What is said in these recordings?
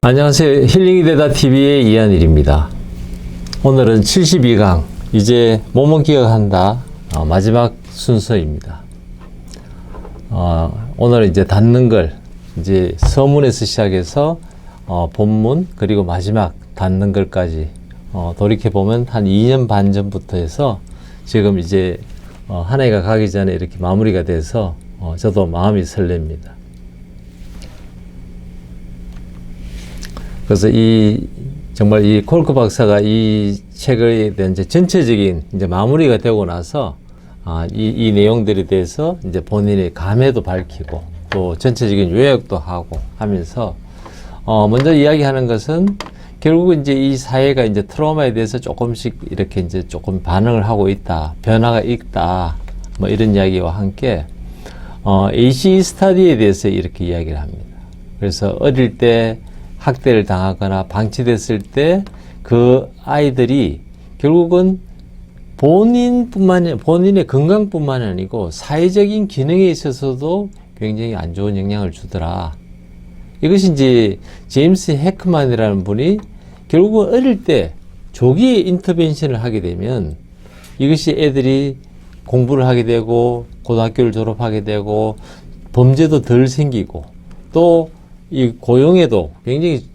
안녕하세요. 힐링이 되다 TV의 이한일입니다. 오늘은 72강 이제 몸은 기억한다 마지막 순서입니다. 오늘은 이제 닫는 걸 이제 서문에서 시작해서 본문 그리고 마지막 닫는 걸까지 돌이켜 보면 한 2년 반 전부터 해서 지금 이제 한 해가 가기 전에 이렇게 마무리가 돼서 저도 마음이 설렙니다. 그래서 정말 이 콜크 박사가 이 책에 대한 이제 전체적인 이제 마무리가 되고 나서 이 내용들에 대해서 이제 본인의 감회도 밝히고 또 전체적인 요약도 하고 하면서 먼저 이야기하는 것은 결국 이제 이 사회가 이제 트라우마에 대해서 조금씩 이렇게 이제 조금 반응을 하고 있다, 변화가 있다, 뭐 이런 이야기와 함께 ACE 스터디에 대해서 이렇게 이야기를 합니다. 그래서 어릴 때 학대를 당하거나 방치됐을 때 그 아이들이 결국은 본인의 건강뿐만 아니고 사회적인 기능에 있어서도 굉장히 안 좋은 영향을 주더라. 이것이 이제 제임스 해크만이라는 분이 결국은 어릴 때 조기에 인터벤션을 하게 되면 이것이 애들이 공부를 하게 되고 고등학교를 졸업하게 되고 범죄도 덜 생기고 또 이 고용에도 굉장히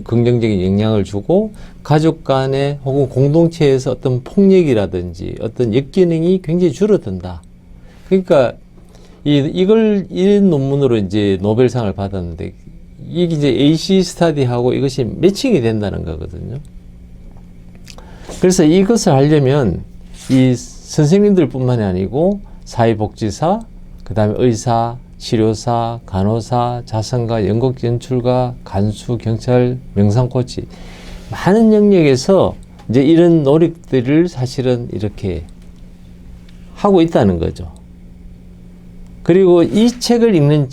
긍정적인 영향을 주고 가족 간에 혹은 공동체에서 어떤 폭력이라든지 어떤 역기능이 굉장히 줄어든다. 그러니까 이런 논문으로 이제 노벨상을 받았는데 이게 이제 AC 스터디하고 이것이 매칭이 된다는 거거든요. 그래서 이것을 하려면 이 선생님들 뿐만이 아니고 사회복지사, 그 다음에 의사, 치료사, 간호사, 자선가, 연극 연출가, 간수, 경찰, 명상코치 많은 영역에서 이제 이런 노력들을 사실은 이렇게 하고 있다는 거죠. 그리고 이 책을 읽는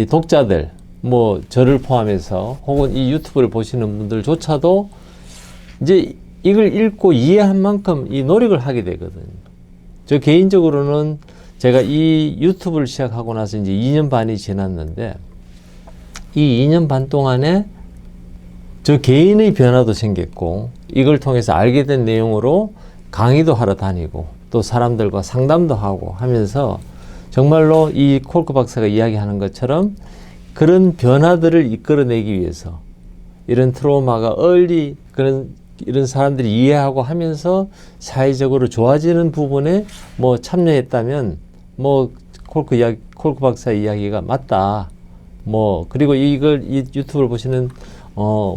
독자들, 뭐 저를 포함해서 혹은 이 유튜브를 보시는 분들조차도 이제 이걸 읽고 이해한 만큼 이 노력을 하게 되거든요. 저 개인적으로는 제가 이 유튜브를 시작하고 나서 이제 2년 반이 지났는데 이 2년 반 동안에 저 개인의 변화도 생겼고 이걸 통해서 알게 된 내용으로 강의도 하러 다니고 또 사람들과 상담도 하고 하면서 정말로 이 콜크 박사가 이야기하는 것처럼 그런 변화들을 이끌어내기 위해서 이런 트라우마가 이런 사람들이 이해하고 하면서 사회적으로 좋아지는 부분에 뭐 참여했다면 뭐 콜크 박사 이야기가 맞다. 뭐 그리고 이 유튜브를 보시는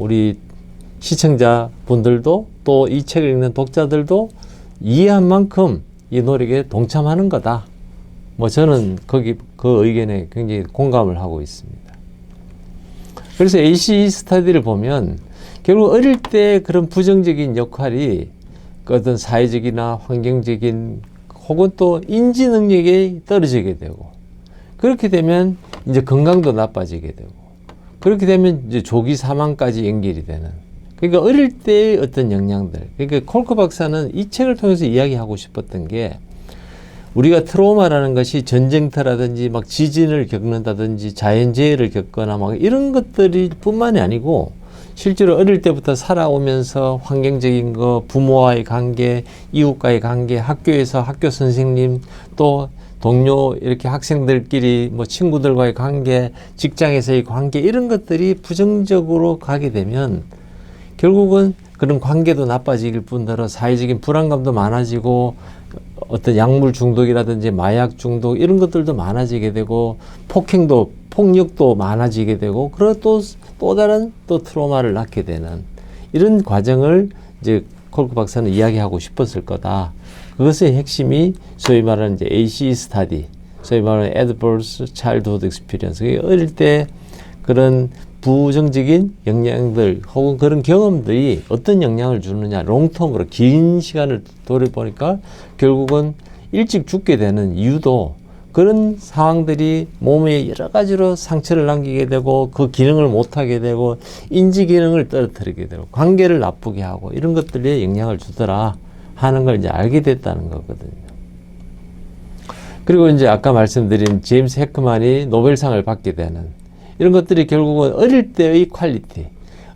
우리 시청자 분들도 또 이 책을 읽는 독자들도 이해한 만큼 이 노력에 동참하는 거다. 뭐 저는 그 의견에 굉장히 공감을 하고 있습니다. 그래서 AC 스터디를 보면 결국 어릴 때 그런 부정적인 역할이 어떤 사회적이나 환경적인 혹은 또 인지 능력이 떨어지게 되고 그렇게 되면 이제 건강도 나빠지게 되고 그렇게 되면 이제 조기 사망까지 연결이 되는 그러니까 어릴 때의 어떤 영향들 그러니까 콜크 박사는 이 책을 통해서 이야기하고 싶었던 게 우리가 트라우마라는 것이 전쟁터라든지 막 지진을 겪는다든지 자연재해를 겪거나 막 이런 것들이 뿐만이 아니고 실제로 어릴 때부터 살아오면서 환경적인 거, 부모와의 관계, 이웃과의 관계, 학교에서 학교 선생님, 또 동료, 이렇게 학생들끼리 뭐 친구들과의 관계, 직장에서의 관계, 이런 것들이 부정적으로 가게 되면 결국은 그런 관계도 나빠질 뿐더러 사회적인 불안감도 많아지고 어떤 약물 중독이라든지 마약 중독 이런 것들도 많아지게 되고 폭력도 많아지게 되고 그리고 또 다른 또 트라우마를 낳게 되는 이런 과정을 이제 콜크 박사는 이야기하고 싶었을 거다. 그것의 핵심이 소위 말하는 이제 AC 스터디, 소위 말하는 Adverse Childhood Experience. 어릴 때 그런 부정적인 영향들 혹은 그런 경험들이 어떤 영향을 주느냐 롱텀으로 긴 시간을 돌아보니까 결국은 일찍 죽게 되는 이유도 그런 상황들이 몸에 여러 가지로 상처를 남기게 되고 그 기능을 못하게 되고 인지 기능을 떨어뜨리게 되고 관계를 나쁘게 하고 이런 것들에 영향을 주더라 하는 걸 이제 알게 됐다는 거거든요. 그리고 이제 아까 말씀드린 제임스 해크만이 노벨상을 받게 되는 이런 것들이 결국은 어릴 때의 퀄리티,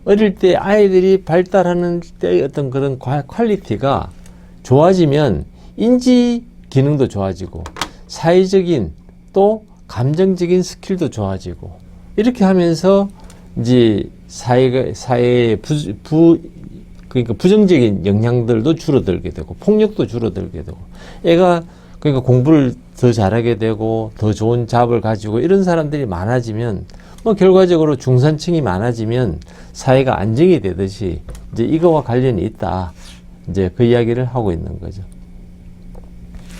어릴 때 아이들이 발달하는 때의 어떤 그런 퀄리티가 좋아지면 인지 기능도 좋아지고 사회적인 또 감정적인 스킬도 좋아지고 이렇게 하면서 이제 사회의 그러니까 부정적인 영향들도 줄어들게 되고 폭력도 줄어들게 되고 애가 그러니까 공부를 더 잘하게 되고 더 좋은 잡을 가지고 이런 사람들이 많아지면 뭐 결과적으로 중산층이 많아지면 사회가 안정이 되듯이 이제 이거와 관련이 있다. 이제 그 이야기를 하고 있는 거죠.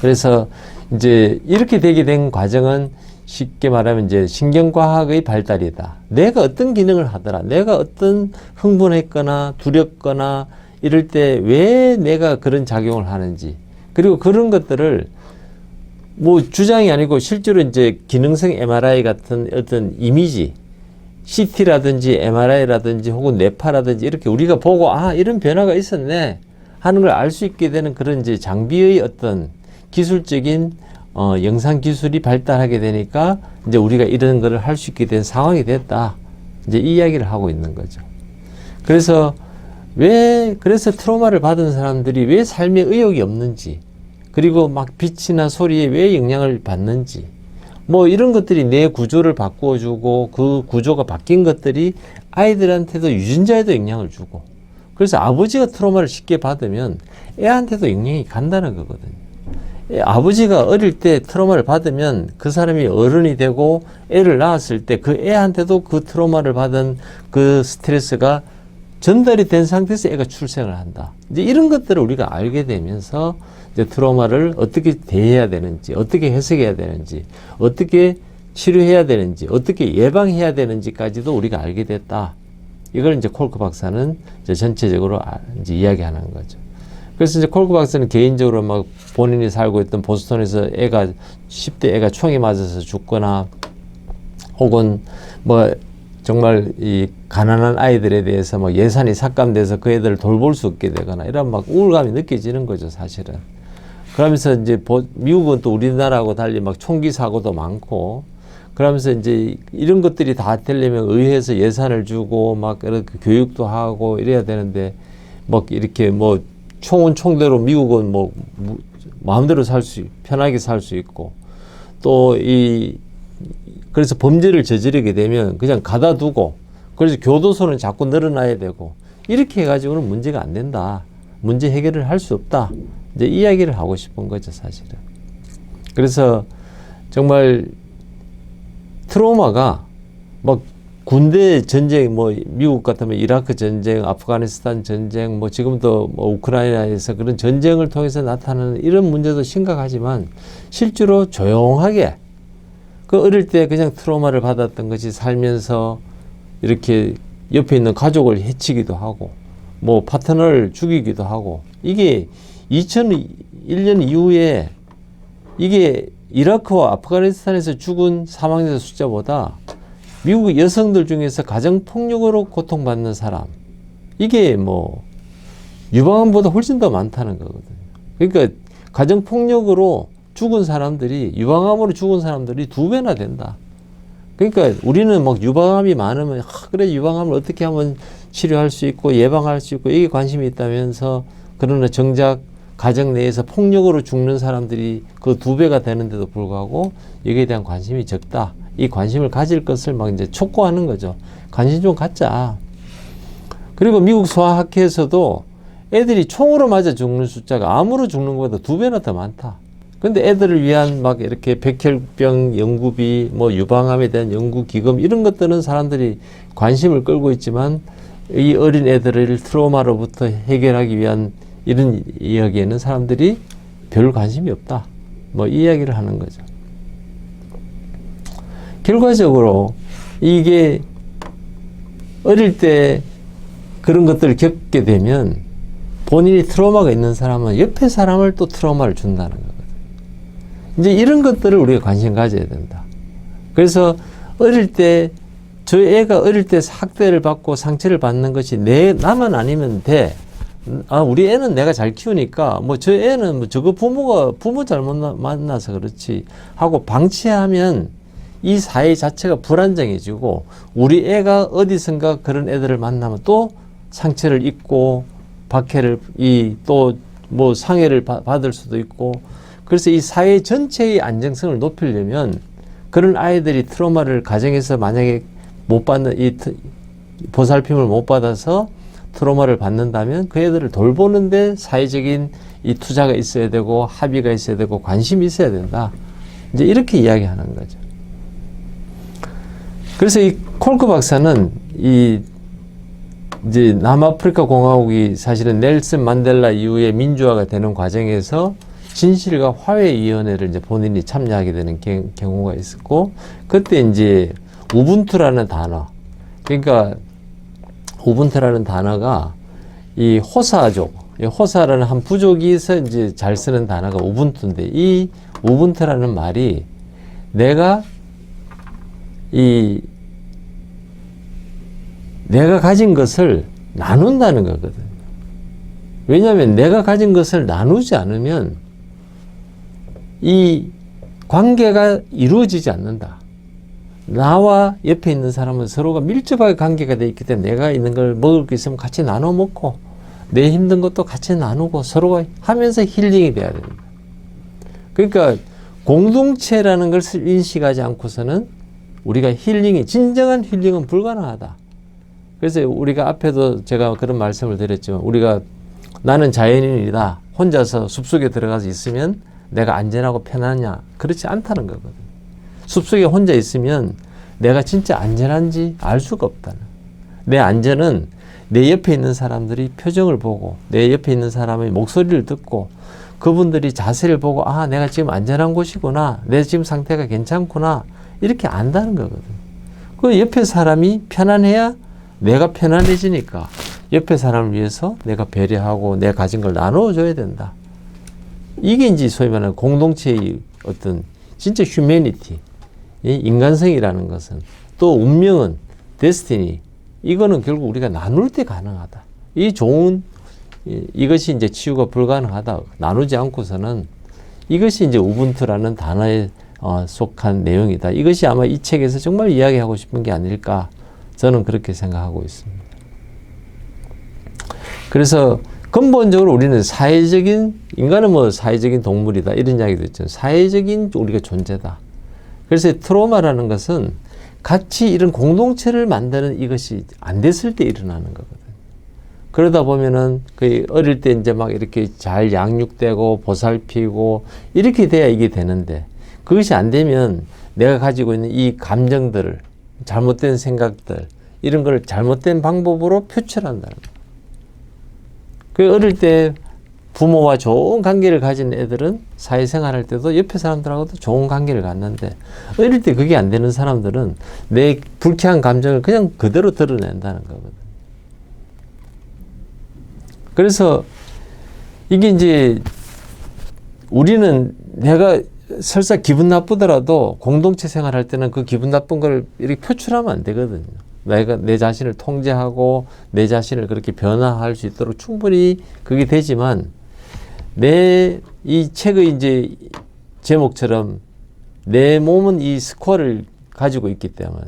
그래서 이제 이렇게 되게 된 과정은 쉽게 말하면 이제 신경과학의 발달이다. 내가 어떤 기능을 하더라. 내가 어떤 흥분했거나 두렵거나 이럴 때 왜 내가 그런 작용을 하는지. 그리고 그런 것들을 뭐 주장이 아니고 실제로 이제 기능성 MRI 같은 어떤 이미지, CT라든지 MRI라든지 혹은 뇌파라든지 이렇게 우리가 보고 아, 이런 변화가 있었네 하는 걸 알 수 있게 되는 그런 이제 장비의 어떤 기술적인 영상 기술이 발달하게 되니까 이제 우리가 이런 거를 할 수 있게 된 상황이 됐다. 이제 이 이야기를 하고 있는 거죠. 그래서 그래서 트라우마를 받은 사람들이 왜 삶에 의욕이 없는지, 그리고 막 빛이나 소리에 왜 영향을 받는지, 뭐 이런 것들이 내 구조를 바꾸어주고 그 구조가 바뀐 것들이 아이들한테도 유전자에도 영향을 주고, 그래서 아버지가 트라우마를 쉽게 받으면 애한테도 영향이 간다는 거거든요. 아버지가 어릴 때 트라우마를 받으면 그 사람이 어른이 되고 애를 낳았을 때 그 애한테도 그 트라우마를 받은 그 스트레스가 전달이 된 상태에서 애가 출생을 한다. 이제 이런 것들을 우리가 알게 되면서 이제 트라우마를 어떻게 대해야 되는지, 어떻게 해석해야 되는지, 어떻게 치료해야 되는지, 어떻게 예방해야 되는지까지도 우리가 알게 됐다. 이걸 이제 콜크 박사는 이제 전체적으로 이제 이야기하는 거죠. 그래서 이제 콜크 박사는 개인적으로 막 본인이 살고 있던 보스턴에서 10대 애가 총에 맞아서 죽거나 혹은 뭐 정말 이 가난한 아이들에 대해서 뭐 예산이 삭감돼서 그 애들을 돌볼 수 없게 되거나 이런 막 우울감이 느껴지는 거죠, 사실은. 그러면서 이제 미국은 또 우리나라하고 달리 막 총기 사고도 많고 그러면서 이제 이런 것들이 다 되려면 의회에서 예산을 주고 막 이렇게 교육도 하고 이래야 되는데 막 이렇게 뭐 총은 총대로 미국은 뭐 마음대로 편하게 살 수 있고 또 그래서 범죄를 저지르게 되면 그냥 가다 두고 그래서 교도소는 자꾸 늘어나야 되고 이렇게 해가지고는 문제가 안 된다. 문제 해결을 할 수 없다. 이제 이야기를 하고 싶은 거죠, 사실은. 그래서 정말 트라우마가 막 군대 전쟁, 뭐 미국 같으면 이라크 전쟁, 아프가니스탄 전쟁, 뭐 지금도 뭐 우크라이나에서 그런 전쟁을 통해서 나타나는 이런 문제도 심각하지만 실제로 조용하게 그 어릴 때 그냥 트라우마를 받았던 것이 살면서 이렇게 옆에 있는 가족을 해치기도 하고 뭐 파트너를 죽이기도 하고 이게 2001년 이후에 이게 이라크와 아프가니스탄에서 죽은 사망자 숫자보다 미국 여성들 중에서 가정폭력으로 고통받는 사람 이게 뭐 유방암보다 훨씬 더 많다는 거거든요. 그러니까 가정폭력으로 죽은 사람들이 유방암으로 죽은 사람들이 2배나 된다. 그러니까 우리는 막 유방암이 많으면 그래 유방암을 어떻게 하면 치료할 수 있고 예방할 수 있고 이게 관심이 있다면서 그러나 정작 가정 내에서 폭력으로 죽는 사람들이 그 2배가 되는데도 불구하고 여기에 대한 관심이 적다. 이 관심을 가질 것을 막 이제 촉구하는 거죠. 관심 좀 갖자. 그리고 미국 소아학회에서도 애들이 총으로 맞아 죽는 숫자가 암으로 죽는 것보다 2배나 더 많다. 근데 애들을 위한 막 이렇게 백혈병 연구비, 뭐 유방암에 대한 연구 기금 이런 것들은 사람들이 관심을 끌고 있지만 이 어린 애들을 트라우마로부터 해결하기 위한 이런 이야기에는 사람들이 별 관심이 없다. 뭐 이 이야기를 하는 거죠. 결과적으로 이게 어릴 때 그런 것들을 겪게 되면 본인이 트라우마가 있는 사람은 옆에 사람을 또 트라우마를 준다는 거거든요. 이제 이런 것들을 우리가 관심 가져야 된다. 그래서 어릴 때 저 애가 어릴 때 학대를 받고 상처를 받는 것이 나만 아니면 돼. 아, 우리 애는 내가 잘 키우니까 뭐 저 애는 뭐 저거 부모 잘못 만나서 그렇지 하고 방치하면 이 사회 자체가 불안정해지고 우리 애가 어디선가 그런 애들을 만나면 또 상처를 입고 박해를 또 뭐 상해를 받을 수도 있고 그래서 이 사회 전체의 안정성을 높이려면 그런 아이들이 트라우마를 가정에서 만약에 못 받는 보살핌을 못 받아서 트라우마를 받는다면 그 애들을 돌보는데 사회적인 이 투자가 있어야 되고 합의가 있어야 되고 관심이 있어야 된다. 이제 이렇게 이야기하는 거죠. 그래서 이 콜크 박사는 이제 남아프리카 공화국이 사실은 넬슨 만델라 이후에 민주화가 되는 과정에서 진실과 화해위원회를 이제 본인이 참여하게 되는 경우가 있었고, 그때 이제 우분투라는 단어, 그러니까 우분투라는 단어가 이 호사족, 호사라는 한 부족이서 이제 잘 쓰는 단어가 우분투인데, 이 우분투라는 말이 내가 가진 것을 나눈다는 거거든요. 왜냐하면 내가 가진 것을 나누지 않으면 이 관계가 이루어지지 않는다. 나와 옆에 있는 사람은 서로가 밀접하게 관계가 되어 있기 때문에 내가 있는 걸 먹을 게 있으면 같이 나눠 먹고 내 힘든 것도 같이 나누고 서로가 하면서 힐링이 돼야 됩니다. 그러니까 공동체라는 것을 인식하지 않고서는 우리가 진정한 힐링은 불가능하다. 그래서 우리가 앞에도 제가 그런 말씀을 드렸죠. 우리가 나는 자연인이다. 혼자서 숲속에 들어가서 있으면 내가 안전하고 편하냐? 그렇지 않다는 거거든요. 숲속에 혼자 있으면 내가 진짜 안전한지 알 수가 없다는. 내 안전은 내 옆에 있는 사람들이 표정을 보고 내 옆에 있는 사람의 목소리를 듣고 그분들이 자세를 보고 내가 지금 안전한 곳이구나. 내 지금 상태가 괜찮구나. 이렇게 안다는 거거든요. 그 옆에 사람이 편안해야 내가 편안해지니까 옆에 사람을 위해서 내가 배려하고 내 가진 걸 나눠줘야 된다. 이게 이제 소위 말하는 공동체의 어떤 진짜 휴머니티, 인간성이라는 것은, 또 운명은 데스티니, 이거는 결국 우리가 나눌 때 가능하다. 이것이 이제 치유가 불가능하다. 나누지 않고서는 이것이 이제 우분투라는 단어에 속한 내용이다. 이것이 아마 이 책에서 정말 이야기하고 싶은 게 아닐까. 저는 그렇게 생각하고 있습니다. 그래서 근본적으로 우리는 인간은 뭐 사회적인 동물이다. 이런 이야기도 있죠. 사회적인 우리가 존재다. 그래서 트라우마라는 것은 같이 이런 공동체를 만드는 이것이 안 됐을 때 일어나는 거거든요. 그러다 보면은 어릴 때 이제 막 이렇게 잘 양육되고 보살피고 이렇게 돼야 이게 되는데, 그것이 안 되면 내가 가지고 있는 이 감정들을, 잘못된 생각들, 이런 걸 잘못된 방법으로 표출한다는 거예요. 그 어릴 때 부모와 좋은 관계를 가진 애들은 사회생활 할 때도 옆에 사람들하고도 좋은 관계를 갖는데, 어릴 때 그게 안 되는 사람들은 내 불쾌한 감정을 그냥 그대로 드러낸다는 거거든. 그래서 이게 이제 우리는 내가 설사 기분 나쁘더라도 공동체 생활할 때는 그 기분 나쁜 걸 이렇게 표출하면 안 되거든요. 내가 내 자신을 통제하고 내 자신을 그렇게 변화할 수 있도록 충분히 그게 되지만, 이 책의 이제 제목처럼 내 몸은 이 스코어를 가지고 있기 때문에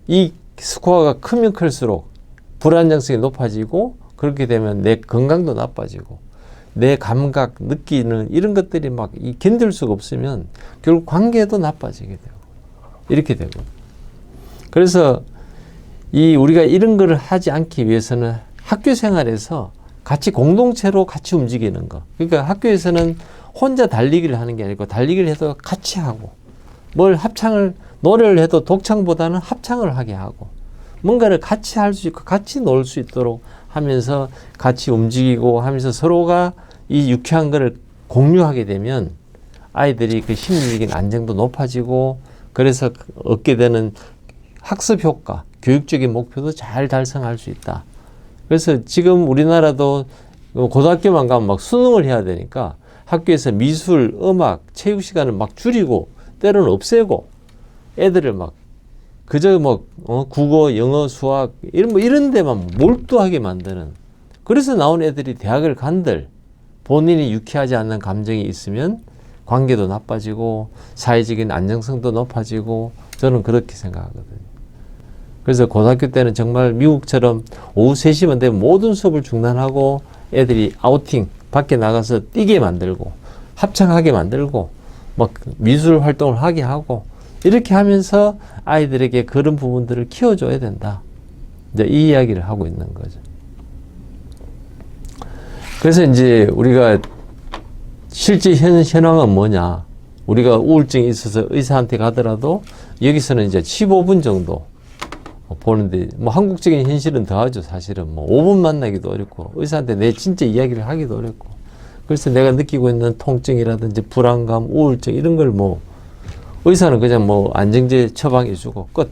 이 스코어가 크면 클수록 불안정성이 높아지고, 그렇게 되면 내 건강도 나빠지고 내 감각, 느끼는 이런 것들이 막 견딜 수가 없으면 결국 관계도 나빠지게 되고 이렇게 되고. 그래서 우리가 이런 걸 하지 않기 위해서는 학교 생활에서 같이 공동체로 같이 움직이는 거. 그러니까 학교에서는 혼자 달리기를 하는 게 아니고 달리기를 해도 같이 하고, 노래를 해도 독창보다는 합창을 하게 하고, 뭔가를 같이 할 수 있고 같이 놀 수 있도록 하면서 같이 움직이고 하면서 서로가 이 유쾌한 거를 공유하게 되면 아이들이 그 심리적인 안정도 높아지고, 그래서 얻게 되는 학습 효과, 교육적인 목표도 잘 달성할 수 있다. 그래서 지금 우리나라도 고등학교만 가면 막 수능을 해야 되니까 학교에서 미술, 음악, 체육 시간을 막 줄이고 때로는 없애고 애들을 막 그저 국어, 영어, 수학 이런 데만 몰두하게 만드는. 그래서 나온 애들이 대학을 간들 본인이 유쾌하지 않는 감정이 있으면 관계도 나빠지고 사회적인 안정성도 높아지고 저는 그렇게 생각하거든요. 그래서 고등학교 때는 정말 미국처럼 오후 3시만 되면 모든 수업을 중단하고 애들이 아우팅 밖에 나가서 뛰게 만들고 합창하게 만들고 막 미술 활동을 하게 하고 이렇게 하면서 아이들에게 그런 부분들을 키워줘야 된다. 이제 이 이야기를 하고 있는 거죠. 그래서 이제 우리가 실제 현황은 뭐냐. 우리가 우울증이 있어서 의사한테 가더라도 여기서는 이제 15분 정도 보는데, 뭐 한국적인 현실은 더하죠. 사실은 뭐 5분 만나기도 어렵고 의사한테 내 진짜 이야기를 하기도 어렵고, 그래서 내가 느끼고 있는 통증이라든지 불안감, 우울증 이런 걸 뭐 의사는 그냥 뭐 안정제 처방해주고 끝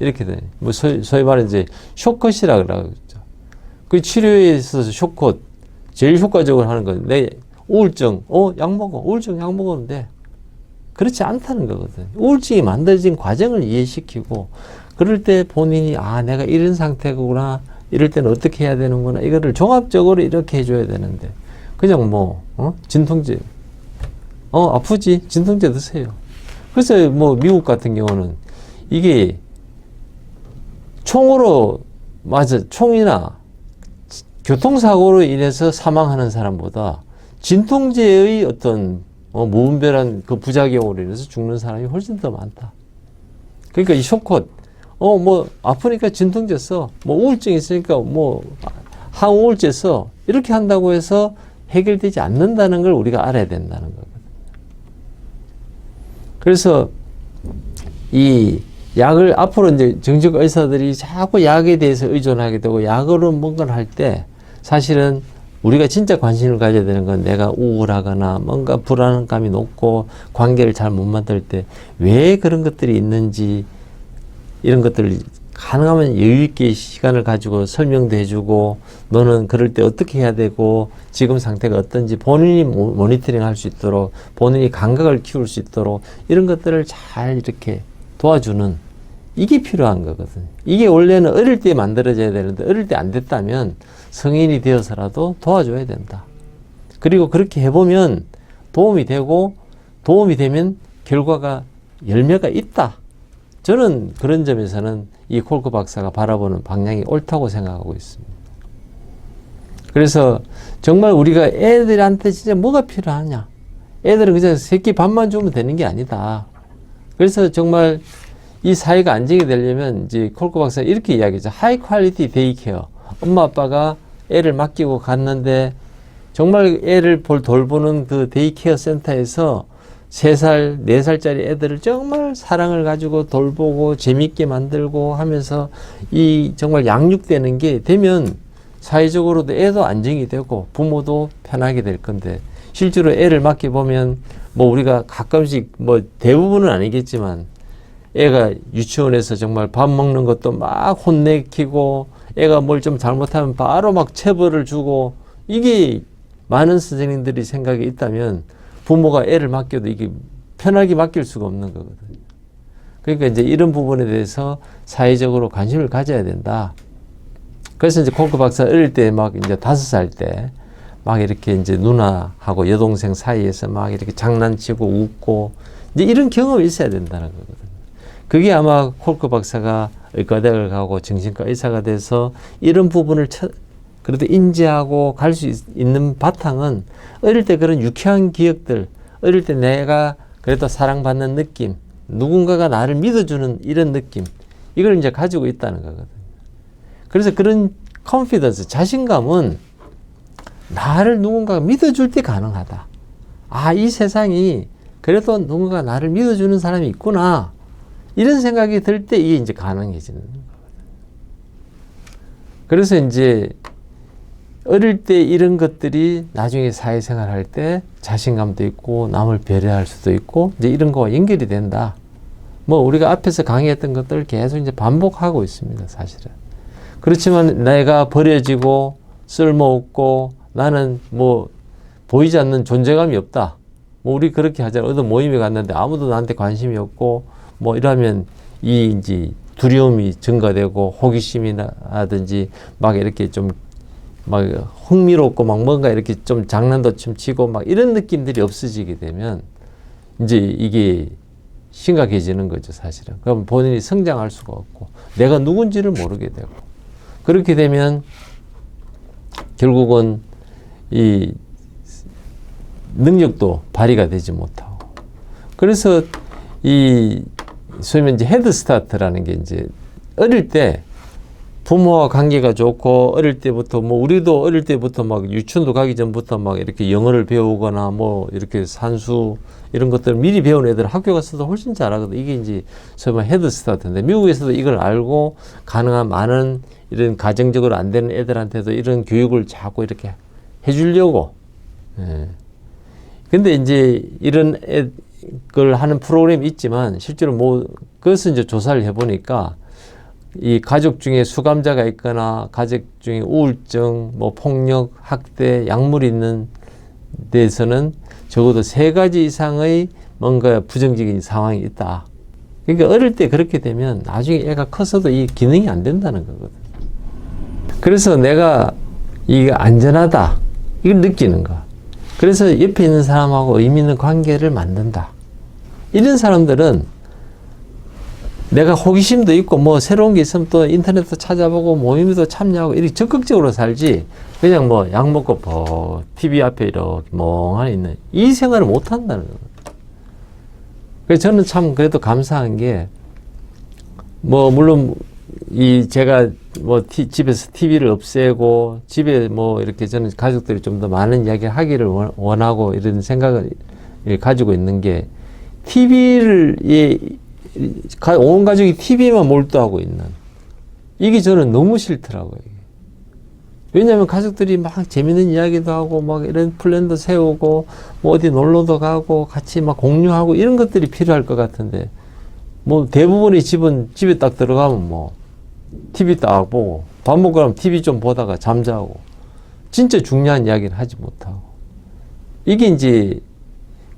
이렇게 돼. 뭐 소위 말해 이제 쇼컷이라 그러죠. 그 치료에 있어서 쇼컷 제일 효과적으로 하는 건 내 우울증 약 먹어, 우울증 약 먹으면 돼. 그렇지 않다는 거거든. 우울증이 만들어진 과정을 이해시키고, 그럴 때 본인이 내가 이런 상태구나, 이럴 때는 어떻게 해야 되는구나, 이거를 종합적으로 이렇게 해줘야 되는데 그냥 뭐 진통제 아프지 진통제 드세요. 그래서 뭐 미국 같은 경우는 이게 총으로 총이나 교통사고로 인해서 사망하는 사람보다 진통제의 어떤 무분별한 그 부작용으로 인해서 죽는 사람이 훨씬 더 많다. 그러니까 이 쇼컷 뭐 아프니까 진통제 써, 뭐 우울증 있으니까 뭐 항우울제 써, 이렇게 한다고 해서 해결되지 않는다는 걸 우리가 알아야 된다는 거거든요. 그래서 이 약을 앞으로 이제 정신과 의사들이 자꾸 약에 대해서 의존하게 되고 약으로 뭔가를 할 때 사실은 우리가 진짜 관심을 가져야 되는 건 내가 우울하거나 뭔가 불안감이 높고 관계를 잘 못 만들 때 왜 그런 것들이 있는지, 이런 것들을 가능하면 여유 있게 시간을 가지고 설명도 해주고, 너는 그럴 때 어떻게 해야 되고 지금 상태가 어떤지 본인이 모니터링 할 수 있도록, 본인이 감각을 키울 수 있도록 이런 것들을 잘 이렇게 도와주는, 이게 필요한 거거든. 이게 원래는 어릴 때 만들어져야 되는데 어릴 때 안 됐다면 성인이 되어서라도 도와줘야 된다. 그리고 그렇게 해보면 도움이 되고, 도움이 되면 결과가 열매가 있다. 저는 그런 점에서는 이 콜크 박사가 바라보는 방향이 옳다고 생각하고 있습니다. 그래서 정말 우리가 애들한테 진짜 뭐가 필요하냐. 애들은 그냥 새끼 밥만 주면 되는 게 아니다. 그래서 정말 이 사회가 안정이 되려면 이제 콜크 박사가 이렇게 이야기하죠. 하이 퀄리티 데이케어. 엄마 아빠가 애를 맡기고 갔는데 정말 애를 돌보는 그 데이케어 센터에서 3살, 4살짜리 애들을 정말 사랑을 가지고 돌보고 재밌게 만들고 하면서 이 정말 양육되는 게 되면 사회적으로도 애도 안정이 되고 부모도 편하게 될 건데, 실제로 애를 맡겨보면 뭐 우리가 가끔씩 뭐 대부분은 아니겠지만 애가 유치원에서 정말 밥 먹는 것도 막 혼내키고, 애가 뭘 좀 잘못하면 바로 막 체벌을 주고, 이게 많은 선생님들이 생각이 있다면 부모가 애를 맡겨도 이게 편하게 맡길 수가 없는 거거든요. 그러니까 이제 이런 부분에 대해서 사회적으로 관심을 가져야 된다. 그래서 이제 콜크 박사 어릴 때 막 이제 5살 때 막 이렇게 이제 누나하고 여동생 사이에서 막 이렇게 장난치고 웃고 이제 이런 경험이 있어야 된다는 거거든요. 그게 아마 콜크 박사가 의과대학을 가고 정신과 의사가 돼서 이런 부분을 그래도 인지하고 갈 수 있는 바탕은 어릴 때 그런 유쾌한 기억들, 어릴 때 내가 그래도 사랑받는 느낌, 누군가가 나를 믿어주는 이런 느낌, 이걸 이제 가지고 있다는 거거든요. 그래서 그런 컨피던스, 자신감은 나를 누군가가 믿어줄 때 가능하다. 이 세상이 그래도 누군가 나를 믿어주는 사람이 있구나. 이런 생각이 들 때 이게 이제 가능해지는 거거든요. 그래서 이제 어릴 때 이런 것들이 나중에 사회생활 할 때 자신감도 있고 남을 배려할 수도 있고 이제 이런 거와 연결이 된다. 뭐 우리가 앞에서 강의했던 것들을 계속 이제 반복하고 있습니다, 사실은. 그렇지만 내가 버려지고 쓸모없고 나는 뭐 보이지 않는 존재감이 없다. 뭐 우리 그렇게 하잖아요. 어떤 모임에 갔는데 아무도 나한테 관심이 없고 뭐 이러면 이 이제 두려움이 증가되고 호기심이라든지 막 이렇게 좀 막 흥미롭고 막 뭔가 이렇게 좀 장난도 좀 치고 막 이런 느낌들이 없어지게 되면 이제 이게 심각해지는 거죠, 사실은. 그럼 본인이 성장할 수가 없고, 내가 누군지를 모르게 되고, 그렇게 되면 결국은 이 능력도 발휘가 되지 못하고. 그래서 이 소위 말해 이제 헤드스타트라는 게 이제 어릴 때 부모와 관계가 좋고, 어릴 때부터 뭐 우리도 어릴 때부터 막 유치원도 가기 전부터 막 이렇게 영어를 배우거나 뭐 이렇게 산수 이런 것들을 미리 배운 애들 학교 가서도 훨씬 잘하거든. 이게 이제 소위 말해 헤드스타트인데, 미국에서도 이걸 알고 가능한 많은 이런 가정적으로 안 되는 애들한테도 이런 교육을 자꾸 이렇게 해주려고. 예. 근데 이제 이런 걸 하는 프로그램이 있지만 실제로 뭐 그것은 이제 조사를 해보니까 이 가족 중에 수감자가 있거나 가족 중에 우울증, 뭐 폭력, 학대, 약물이 있는 데에서는 적어도 3가지 이상의 뭔가 부정적인 상황이 있다. 그러니까 어릴 때 그렇게 되면 나중에 애가 커서도 이 기능이 안 된다는 거거든. 그래서 내가 이게 안전하다, 이걸 느끼는 거야. 그래서 옆에 있는 사람하고 의미 있는 관계를 만든다. 이런 사람들은 내가 호기심도 있고 뭐 새로운 게 있으면 또 인터넷도 찾아보고 모임도 참여하고 이렇게 적극적으로 살지, 그냥 뭐 약 먹고 TV 앞에 이렇게 멍하니 있는 이 생활을 못 한다는 거예요. 그래서 저는 참 그래도 감사한 게, 뭐 물론 이 제가 뭐 집에서 TV를 없애고 집에 뭐 이렇게 저는 가족들이 좀 더 많은 이야기를 하기를 원하고 이런 생각을 가지고 있는 게, TV를 온 가족이 TV에만 몰두하고 있는 이게 저는 너무 싫더라고요. 왜냐하면 가족들이 막 재밌는 이야기도 하고 막 이런 플랜도 세우고 뭐 어디 놀러도 가고 같이 막 공유하고 이런 것들이 필요할 것 같은데, 뭐 대부분의 집은 집에 딱 들어가면 뭐 TV 딱 보고 밥 먹고 나면 TV 좀 보다가 잠자고, 진짜 중요한 이야기를 하지 못하고. 이게 이제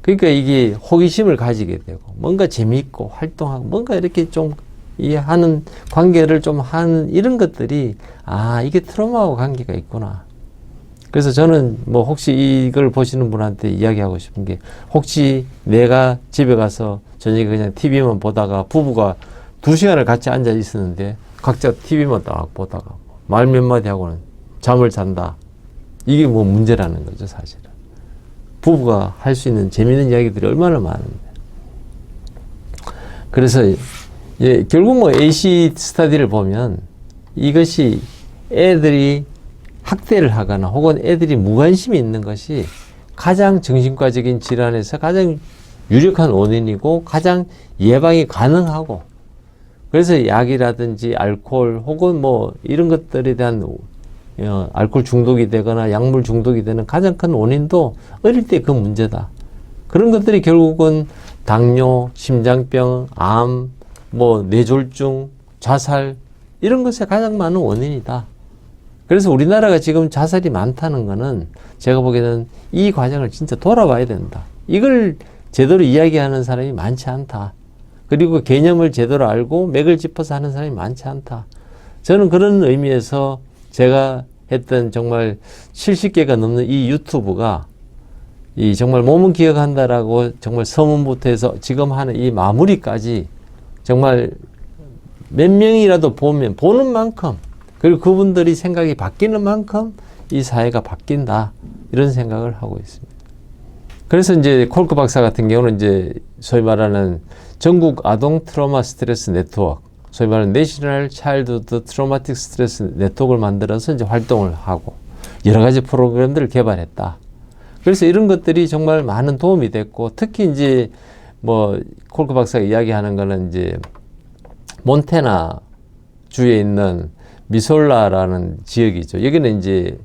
그러니까 이게 호기심을 가지게 되고 뭔가 재미있고 활동하고 뭔가 이렇게 좀 하는 관계를 좀 하는 이런 것들이, 아, 이게 트라우마하고 관계가 있구나. 그래서 저는 뭐 혹시 이걸 보시는 분한테 이야기하고 싶은 게, 혹시 내가 집에 가서 저녁에 그냥 TV만 보다가 부부가 2시간을 같이 앉아 있었는데 각자 TV만 딱 보다가 말 몇 마디 하고는 잠을 잔다. 이게 뭐 문제라는 거죠, 사실은. 부부가 할 수 있는 재미있는 이야기들이 얼마나 많은데. 그래서 결국 뭐 AC 스터디를 보면 이것이 애들이 학대를 하거나 혹은 애들이 무관심이 있는 것이 가장 정신과적인 질환에서 가장 유력한 원인이고 가장 예방이 가능하고, 그래서 약이라든지 알코올 혹은 뭐 이런 것들에 대한 알코올 중독이 되거나 약물 중독이 되는 가장 큰 원인도 어릴 때 그 문제다. 그런 것들이 결국은 당뇨, 심장병, 암, 뭐 뇌졸중, 자살 이런 것에 가장 많은 원인이다. 그래서 우리나라가 지금 자살이 많다는 거는 제가 보기에는 이 과정을 진짜 돌아봐야 된다. 이걸 제대로 이야기하는 사람이 많지 않다. 그리고 개념을 제대로 알고 맥을 짚어서 하는 사람이 많지 않다. 저는 그런 의미에서 제가 했던 정말 70개가 넘는 이 유튜브가 이 정말 몸은 기억한다라고 정말 서문부터 해서 지금 하는 이 마무리까지 정말 몇 명이라도 보는 만큼, 그리고 그분들이 생각이 바뀌는 만큼 이 사회가 바뀐다, 이런 생각을 하고 있습니다. 그래서 이제 콜크 박사 같은 경우는 이제 소위 말하는 전국 아동 트라우마 스트레스 네트워크, 소위 말하는 내셔널 차일드후드 트라우마틱 스트레스 네트워크를 만들어서 이제 활동을 하고 여러 가지 프로그램들을 개발했다. 그래서 이런 것들이 정말 많은 도움이 됐고, 특히 이제 뭐 콜크 박사가 이야기하는 거는 이제 몬태나 주에 있는 미솔라라는 지역이죠. 여기는 이제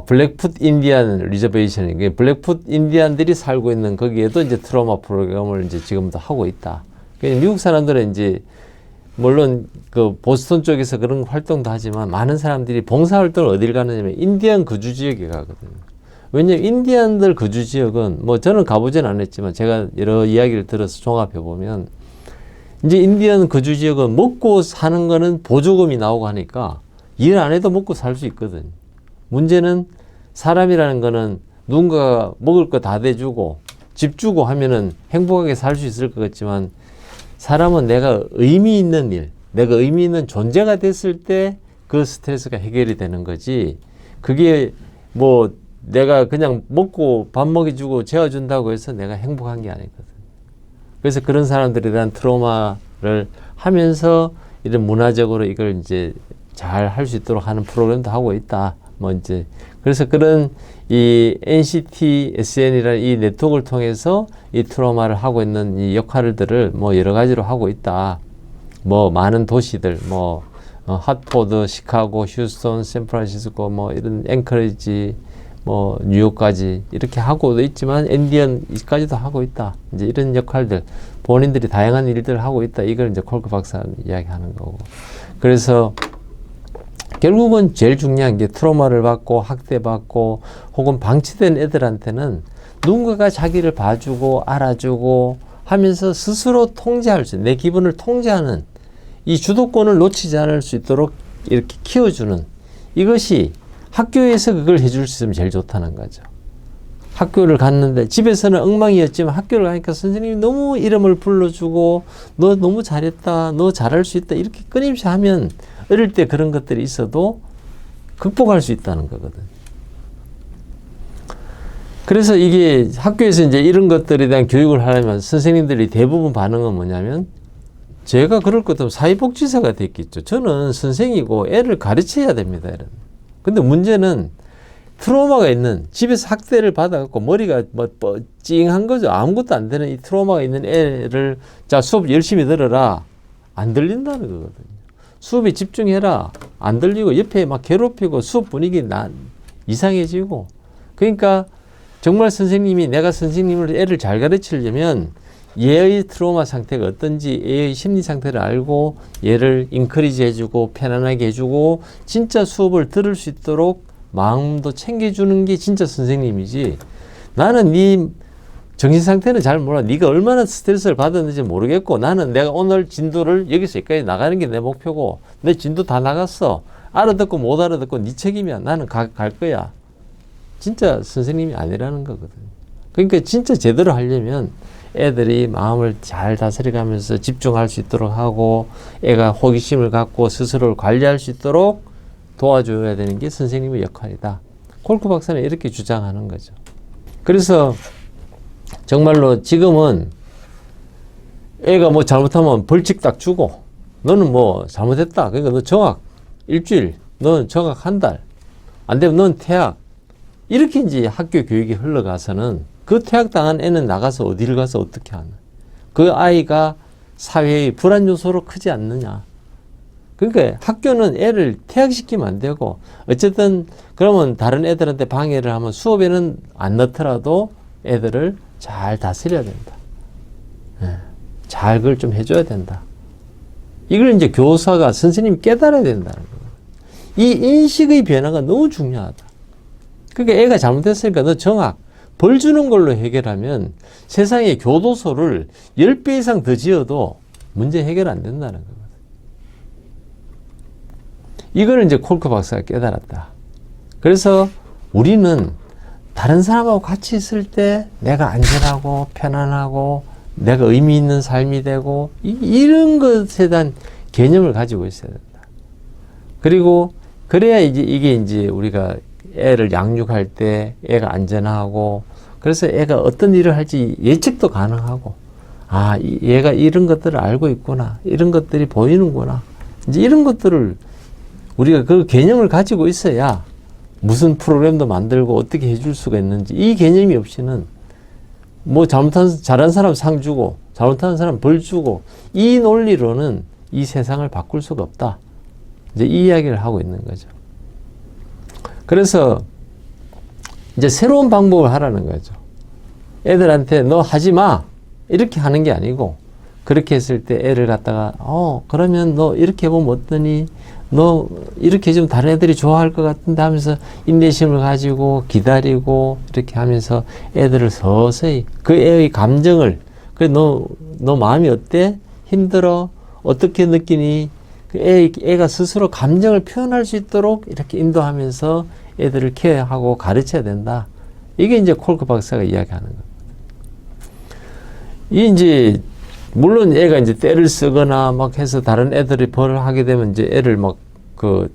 블랙풋 인디안 리저베이션, 이게 블랙풋 인디안들이 살고 있는 거기에도 이제 트라우마 프로그램을 이제 지금도 하고 있다. 그러니까 미국 사람들은 이제 물론 그 보스턴 쪽에서 그런 활동도 하지만 많은 사람들이 봉사활동을 어딜 가느냐면 인디안 거주 지역에 가거든요. 왜냐면 인디안들 거주 지역은 뭐 저는 가보진 않았지만 제가 여러 이야기를 들어서 종합해 보면 이제 인디안 거주 지역은 먹고 사는 거는 보조금이 나오고 하니까 일 안 해도 먹고 살 수 있거든. 문제는 사람이라는 거는 누군가가 먹을 거 다 대주고 집 주고 하면은 행복하게 살 수 있을 것 같지만 사람은 내가 의미 있는 일, 내가 의미 있는 존재가 됐을 때 그 스트레스가 해결이 되는 거지. 그게 뭐 내가 그냥 먹고 밥 먹여주고 재워준다고 해서 내가 행복한 게 아니거든. 그래서 그런 사람들에 대한 트라우마를 하면서 이런 문화적으로 이걸 이제 잘 할 수 있도록 하는 프로그램도 하고 있다. 뭐 이제 그래서 그런 이 NCT SN이라는 이 네트워크를 통해서 이 트라우마를 하고 있는 이 역할들을 뭐 여러 가지로 하고 있다. 뭐 많은 도시들 뭐 핫포드, 시카고, 휴스턴, 샌프란시스코 뭐 이런 앵커리지 뭐 뉴욕까지 이렇게 하고도 있지만 엔디언까지도 하고 있다. 이제 이런 역할들 본인들이 다양한 일들을 하고 있다. 이걸 이제 콜크 박사는 이야기하는 거고. 그래서 결국은 제일 중요한 게 트라우마를 받고 학대받고 혹은 방치된 애들한테는 누군가가 자기를 봐주고 알아주고 하면서 스스로 통제할 수 있는 내 기분을 통제하는 이 주도권을 놓치지 않을 수 있도록 이렇게 키워주는 이것이 학교에서 그걸 해줄 수 있으면 제일 좋다는 거죠. 학교를 갔는데 집에서는 엉망이었지만 학교를 가니까 선생님이 너무 이름을 불러주고 너 너무 잘했다, 너 잘할 수 있다 이렇게 끊임없이 하면 어릴 때 그런 것들이 있어도 극복할 수 있다는 거거든. 그래서 이게 학교에서 이제 이런 것들에 대한 교육을 하려면 선생님들이 대부분 반응은 뭐냐면 제가 그럴 것 같으면 사회복지사가 됐겠죠. 저는 선생이고 애를 가르쳐야 됩니다. 이런. 근데 문제는 트라우마가 있는 집에서 학대를 받아갖고 머리가 뭐 찡한 거죠. 아무것도 안 되는 이 트라우마가 있는 애를 자 수업 열심히 들어라. 안 들린다는 거거든요. 수업에 집중해라. 안 들리고 옆에 막 괴롭히고 수업 분위기 이상해지고 그러니까 정말 선생님이 내가 선생님을 애를 잘 가르치려면 얘의 트라우마 상태가 어떤지 얘의 심리 상태를 알고 얘를 인커리지 해주고 편안하게 해주고 진짜 수업을 들을 수 있도록 마음도 챙겨주는 게 진짜 선생님이지 나는 네 정신 상태는 잘 몰라. 네가 얼마나 스트레스를 받았는지 모르겠고 나는 내가 오늘 진도를 여기서 여기까지 나가는 게 내 목표고 내 진도 다 나갔어. 알아듣고 못 알아듣고 네 책임이야. 나는 갈 거야. 진짜 선생님이 아니라는 거거든. 그러니까 진짜 제대로 하려면 애들이 마음을 잘 다스려가면서 집중할 수 있도록 하고 애가 호기심을 갖고 스스로를 관리할 수 있도록 도와줘야 되는 게 선생님의 역할이다. 콜크 박사는 이렇게 주장하는 거죠. 그래서 정말로 지금은 애가 뭐 잘못하면 벌칙 딱 주고 너는 뭐 잘못했다. 그러니까 너 정학 일주일, 너는 정학 한 달, 안 되면 넌 퇴학. 이렇게 이제 학교 교육이 흘러가서는 그 퇴학당한 애는 나가서 어디를 가서 어떻게 하나. 그 아이가 사회의 불안 요소로 크지 않느냐. 그러니까 학교는 애를 퇴학시키면 안 되고 어쨌든 그러면 다른 애들한테 방해를 하면 수업에는 안 넣더라도 애들을 잘 다스려야 된다. 잘 그걸 좀 해줘야 된다. 이걸 이제 교사가 선생님이 깨달아야 된다는 거예요. 이 인식의 변화가 너무 중요하다. 그러니까 애가 잘못했으니까 너 정학 벌 주는 걸로 해결하면 세상에 교도소를 10배 이상 더 지어도 문제 해결 안 된다는 거거든. 이걸 이제 콜크 박사가 깨달았다. 그래서 우리는 다른 사람하고 같이 있을 때 내가 안전하고 편안하고 내가 의미 있는 삶이 되고 이런 것에 대한 개념을 가지고 있어야 된다. 그리고 그래야 이게 이제 우리가 애를 양육할 때 애가 안전하고 그래서 애가 어떤 일을 할지 예측도 가능하고 아 얘가 이런 것들을 알고 있구나 이런 것들이 보이는구나 이제 이런 것들을 우리가 그 개념을 가지고 있어야 무슨 프로그램도 만들고 어떻게 해줄 수가 있는지 이 개념이 없이는 뭐 잘한 사람 상 주고 잘못하는 사람 벌 주고 이 논리로는 이 세상을 바꿀 수가 없다. 이제 이 이야기를 하고 있는 거죠. 그래서 이제 새로운 방법을 하라는 거죠. 애들한테 너 하지 마 이렇게 하는 게 아니고 그렇게 했을 때 애를 갖다가 그러면 너 이렇게 해보면 어떠니? 너 이렇게 해주면 다른 애들이 좋아할 것 같은데 하면서 인내심을 가지고 기다리고 이렇게 하면서 애들을 서서히 그 애의 감정을 그래 너 마음이 어때? 힘들어? 어떻게 느끼니? 그 애가 스스로 감정을 표현할 수 있도록 이렇게 인도하면서 애들을 케어하고 가르쳐야 된다. 이게 이제 콜크 박사가 이야기하는 겁니다. 이 이제 물론 애가 이제 떼를 쓰거나 막 해서 다른 애들이 벌을 하게 되면 이제 애를 막 그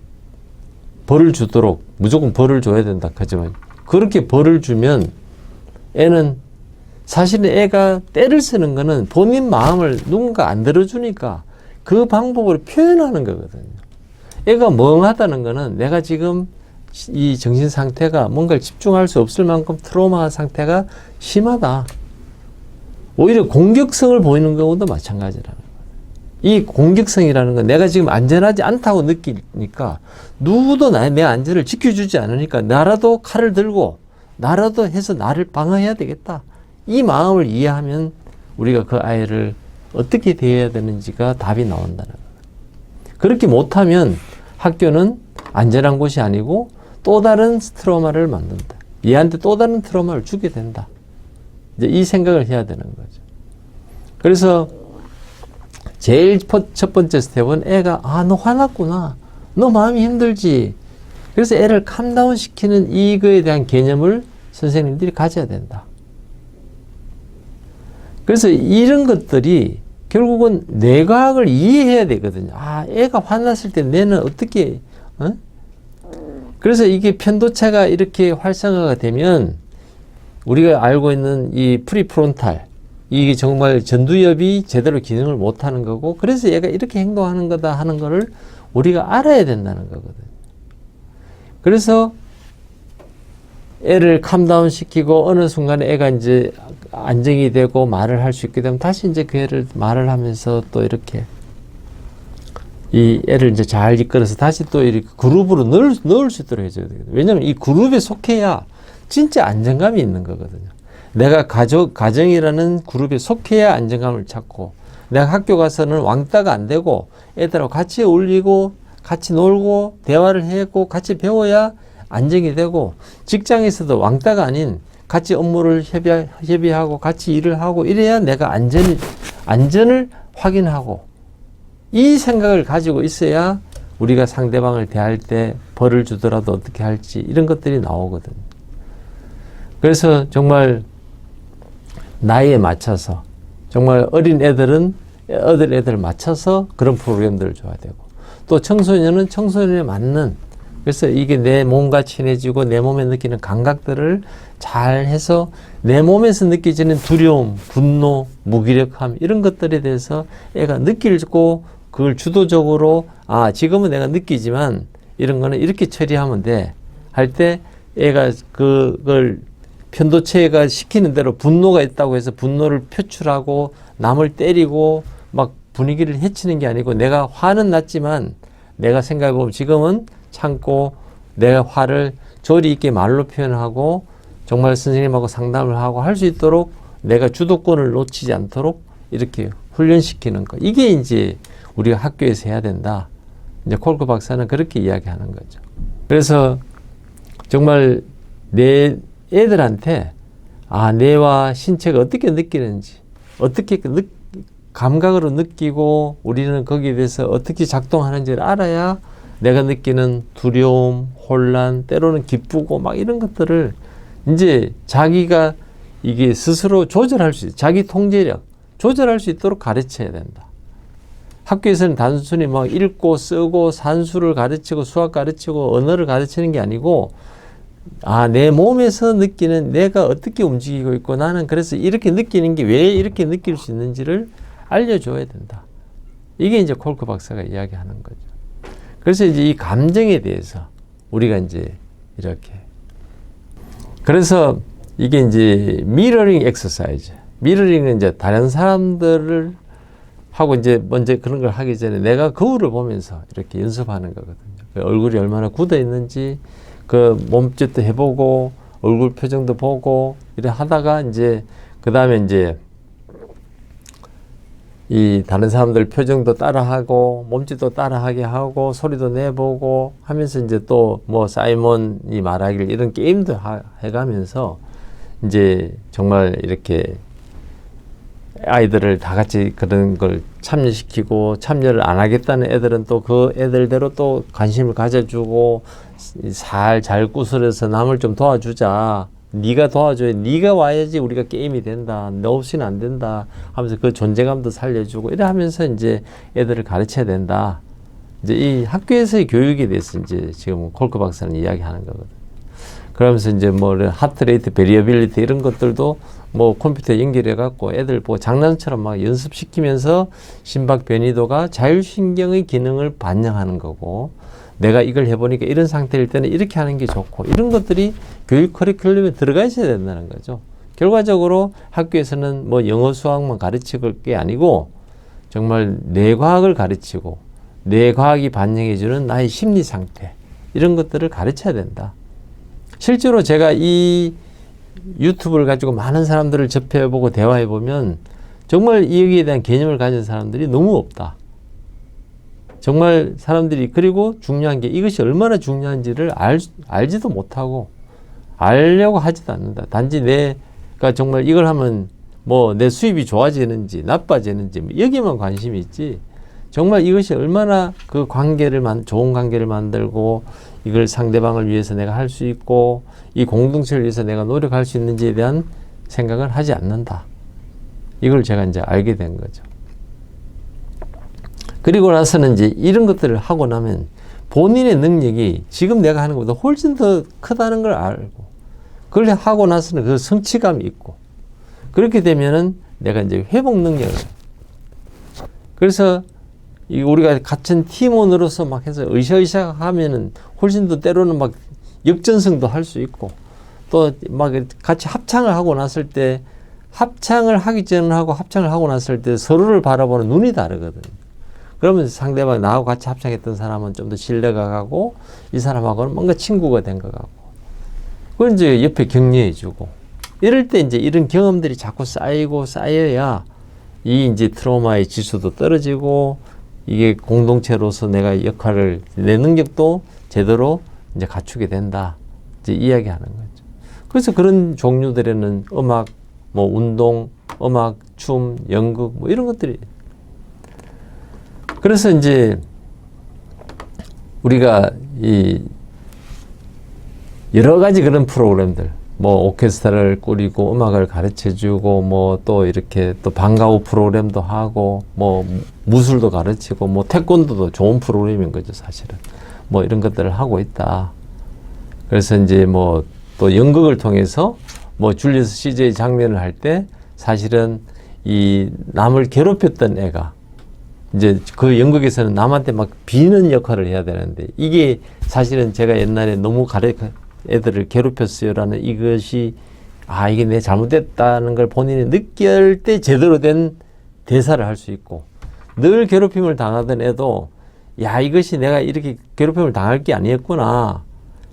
벌을 주도록 무조건 벌을 줘야 된다 하지만 그렇게 벌을 주면 애는 사실은 애가 떼를 쓰는 거는 본인 마음을 누군가 안 들어주니까 그 방법으로 표현하는 거거든요. 애가 멍하다는 거는 내가 지금 이 정신 상태가 뭔가를 집중할 수 없을 만큼 트라우마 상태가 심하다. 오히려 공격성을 보이는 경우도 마찬가지라는 거예요. 이 공격성이라는 건 내가 지금 안전하지 않다고 느끼니까 누구도 내 안전을 지켜주지 않으니까 나라도 칼을 들고 나라도 해서 나를 방어해야 되겠다. 이 마음을 이해하면 우리가 그 아이를 어떻게 대해야 되는지가 답이 나온다는 거예요. 그렇게 못하면 학교는 안전한 곳이 아니고 또 다른 트라우마를 만든다. 얘한테 또 다른 트라우마를 주게 된다. 이제 이 생각을 해야 되는 거죠. 그래서 제일 첫 번째 스텝은 애가 너 화났구나. 너 마음이 힘들지. 그래서 애를 캄다운 시키는 이거에 대한 개념을 선생님들이 가져야 된다. 그래서 이런 것들이 결국은 뇌과학을 이해해야 되거든요. 애가 화났을 때 뇌는 어떻게 그래서 이게 편도체가 이렇게 활성화가 되면 우리가 알고 있는 이 프리프론탈 이게 정말 전두엽이 제대로 기능을 못하는 거고 그래서 얘가 이렇게 행동하는 거다 하는 거를 우리가 알아야 된다는 거거든요. 그래서 애를 캄다운 시키고 어느 순간에 애가 이제 안정이 되고 말을 할 수 있게 되면 다시 이제 그 애를 말을 하면서 또 이렇게 이 애를 이제 잘 이끌어서 다시 또 이렇게 그룹으로 넣을 수 있도록 해줘야 되거든요. 왜냐하면 이 그룹에 속해야 진짜 안정감이 있는 거거든요. 내가 가정이라는 그룹에 속해야 안정감을 찾고 내가 학교 가서는 왕따가 안 되고 애들하고 같이 어울리고 같이 놀고 대화를 하고 같이 배워야 안정이 되고 직장에서도 왕따가 아닌 같이 업무를 협의하고 같이 일을 하고 이래야 내가 안전을 확인하고 이 생각을 가지고 있어야 우리가 상대방을 대할 때 벌을 주더라도 어떻게 할지 이런 것들이 나오거든요. 그래서 정말 나이에 맞춰서 정말 어린 애들은 애들 맞춰서 그런 프로그램들을 줘야 되고 또 청소년은 청소년에 맞는 그래서 이게 내 몸과 친해지고 내 몸에 느끼는 감각들을 잘 해서 내 몸에서 느껴지는 두려움, 분노, 무기력함 이런 것들에 대해서 애가 느끼고 그걸 주도적으로 지금은 내가 느끼지만 이런 거는 이렇게 처리하면 돼 할 때 애가 그걸 편도체가 시키는 대로 분노가 있다고 해서 분노를 표출하고 남을 때리고 막 분위기를 해치는 게 아니고 내가 화는 났지만 내가 생각해보면 지금은 참고 내가 화를 조리 있게 말로 표현하고 정말 선생님하고 상담을 하고 할 수 있도록 내가 주도권을 놓치지 않도록 이렇게 훈련시키는 거. 이게 이제 우리가 학교에서 해야 된다. 이제 콜크 박사는 그렇게 이야기하는 거죠. 그래서 정말 내 애들한테 뇌와 신체가 어떻게 느끼는지 어떻게 감각으로 느끼고 우리는 거기에 대해서 어떻게 작동하는지를 알아야 내가 느끼는 두려움, 혼란, 때로는 기쁘고 막 이런 것들을 이제 자기가 이게 스스로 조절할 수 있어요. 자기 통제력 조절할 수 있도록 가르쳐야 된다. 학교에서는 단순히 막 읽고 쓰고 산수를 가르치고 수학 가르치고 언어를 가르치는 게 아니고 내 몸에서 느끼는 내가 어떻게 움직이고 있고 나는 그래서 이렇게 느끼는 게 왜 이렇게 느낄 수 있는지를 알려줘야 된다. 이게 이제 콜크 박사가 이야기하는 거죠. 그래서 이제 이 감정에 대해서 우리가 이제 이렇게 그래서 이게 이제 미러링 엑서사이즈. 미러링은 이제 다른 사람들을 하고 이제 먼저 그런 걸 하기 전에 내가 거울을 보면서 이렇게 연습하는 거거든요. 얼굴이 얼마나 굳어 있는지 그 몸짓도 해보고 얼굴 표정도 보고 이래 하다가 이제 그 다음에 이제 이 다른 사람들 표정도 따라하고 몸짓도 따라하게 하고 소리도 내보고 하면서 이제 또 뭐 사이먼이 말하길 이런 게임도 해가면서 이제 정말 이렇게 아이들을 다 같이 그런 걸 참여시키고 참여를 안 하겠다는 애들은 또 그 애들대로 또 관심을 가져주고 잘 구슬해서 남을 좀 도와주자 네가 도와줘야, 네가 와야지 우리가 게임이 된다. 너 없이는 안 된다. 하면서 그 존재감도 살려주고 이래 하면서 이제 애들을 가르쳐야 된다. 이제 이 학교에서의 교육에 대해서 이제 지금 콜크 박사는 이야기하는 거거든. 그러면서 이제 뭐 하트레이트 베리어빌리티 이런 것들도 뭐 컴퓨터에 연결해 갖고 애들 보고 장난처럼 막 연습시키면서 심박 변이도가 자율신경의 기능을 반영하는 거고, 내가 이걸 해보니까 이런 상태일 때는 이렇게 하는 게 좋고, 이런 것들이 교육 커리큘럼에 들어가 있어야 된다는 거죠. 결과적으로 학교에서는 뭐 영어 수학만 가르칠 게 아니고 정말 뇌과학을 가르치고 뇌과학이 반영해주는 나의 심리 상태, 이런 것들을 가르쳐야 된다. 실제로 제가 이 유튜브를 가지고 많은 사람들을 접해보고 대화해보면 정말 여기에 대한 개념을 가진 사람들이 너무 없다. 정말 사람들이, 그리고 중요한 게 이것이 얼마나 중요한지를 알지도 못하고 알려고 하지도 않는다. 단지 내가 정말 이걸 하면 뭐 내 수입이 좋아지는지 나빠지는지 뭐 여기에만 관심이 있지, 정말 이것이 얼마나 그 관계를 좋은 관계를 만들고 이걸 상대방을 위해서 내가 할 수 있고 이 공동체를 위해서 내가 노력할 수 있는지에 대한 생각을 하지 않는다. 이걸 제가 이제 알게 된 거죠. 그리고 나서는 이제 이런 것들을 하고 나면 본인의 능력이 지금 내가 하는 것보다 훨씬 더 크다는 걸 알고, 그걸 하고 나서는 그 성취감이 있고, 그렇게 되면은 내가 이제 회복 능력을, 그래서 우리가 같은 팀원으로서 막 해서 으쌰으쌰 하면은 훨씬 더 때로는 막 역전승도 할 수 있고, 또 막 같이 합창을 하고 났을 때, 합창을 하기 전하고 합창을 하고 났을 때 서로를 바라보는 눈이 다르거든. 그러면 상대방, 나하고 같이 합창했던 사람은 좀 더 신뢰가 가고, 이 사람하고는 뭔가 친구가 된 것 같고, 그걸 이제 옆에 격려해주고, 이럴 때 이제 이런 경험들이 자꾸 쌓이고 쌓여야 이 이제 트라우마의 지수도 떨어지고, 이게 공동체로서 내가 역할을, 내 능력도 제대로 이제 갖추게 된다. 이제 이야기하는 거죠. 그래서 그런 종류들에는 음악, 뭐 운동, 음악, 춤, 연극, 뭐 이런 것들이. 그래서 이제 우리가 이 여러 가지 그런 프로그램들, 뭐 오케스트라를 꾸리고 음악을 가르쳐주고, 뭐 또 이렇게 또 방과 후 프로그램도 하고, 뭐 무술도 가르치고, 뭐 태권도도 좋은 프로그램인 거죠, 사실은. 뭐 이런 것들을 하고 있다. 그래서 이제 뭐 또 연극을 통해서 뭐 줄리어스 시저의 장면을 할 때 사실은 이 남을 괴롭혔던 애가 이제 그 연극에서는 남한테 막 비는 역할을 해야 되는데, 이게 사실은 제가 옛날에 너무 애들을 괴롭혔어요라는 이것이, 아, 이게 내 잘못됐다는 걸 본인이 느낄 때 제대로 된 대사를 할 수 있고, 늘 괴롭힘을 당하던 애도, 야, 이것이 내가 이렇게 괴롭힘을 당할 게 아니었구나,